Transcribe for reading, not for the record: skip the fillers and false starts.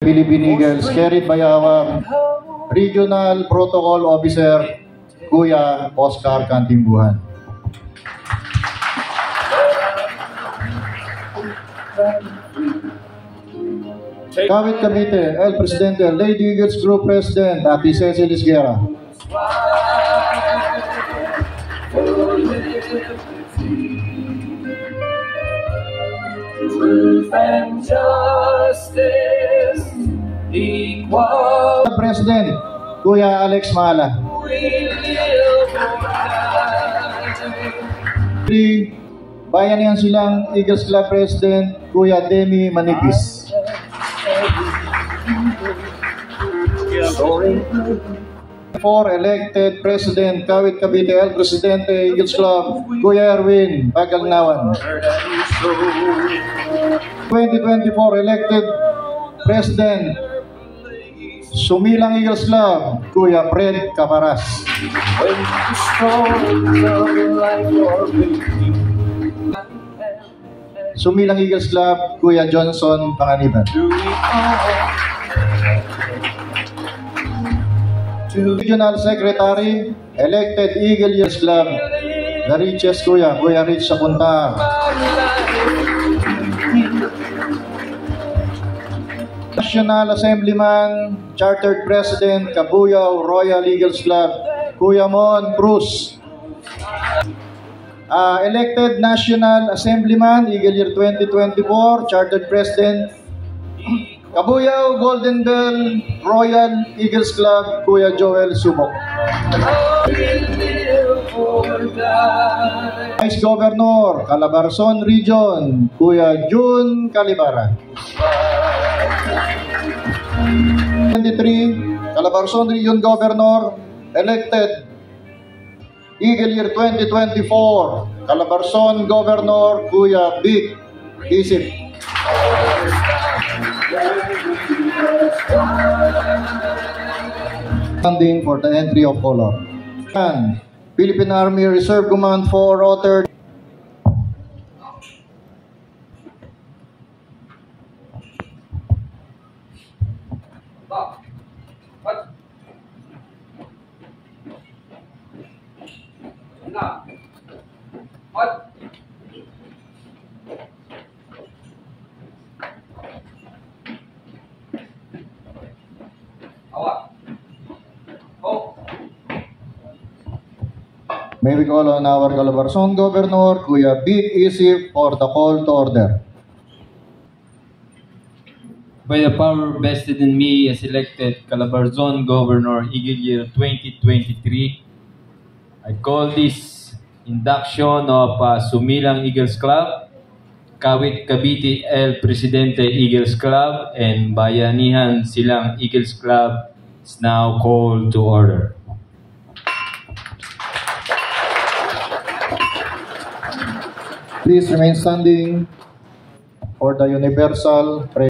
Philippine Eagles, carried by our Regional Protocol Officer, Kuya Oscar Cantimbuhan. Kawit Cavite, El Presidente, Lady Eagles Group President, Ate Cecil Isguera. Truth and justice, equal. President, Kuya Alex Mala. Bayanihan Silang Eagles Club President, Kuya Demi Manipis. For elected President, Kawit Cavite, El Presidente, Eagles Club, Kuya Erwin Pagalnawan. 2024 elected President, Sumilang Eagles Club, Kuya Fred Caparas. Sumilang Eagles Club, Kuya Johnson Panganiban. Regional Secretary, elected Eagle Eagles Club, the richest Kuya Rich Sapunta. National Assemblyman, Chartered President, Cabuyao Royal Eagles Club, Kuya Mon Cruz. Elected National Assemblyman, Eagle Year 2024, Chartered President, Cabuyao Golden Bell Royal Eagles Club, Kuya Joel Subok. Vice Governor, Calabarzon Region, Kuya June Calibara. 23, Calabarzon Region Governor, elected Eagle Year 2024, Calabarzon Governor, Kuya Vic Isip. Standing for the entry of color. And Philippine Army Reserve Command 4 Rotter. May we call on our Calabarzon Governor, Kuya Vic Isip, for the call to order. By the power vested in me as elected Calabarzon Governor, Eagle Year 2023, I call this induction of Sumilang Eagles Club, Kawit Cavite El Presidente Eagles Club, and Bayanihan Silang Eagles Club is now called to order. Please remain standing for the universal prayer.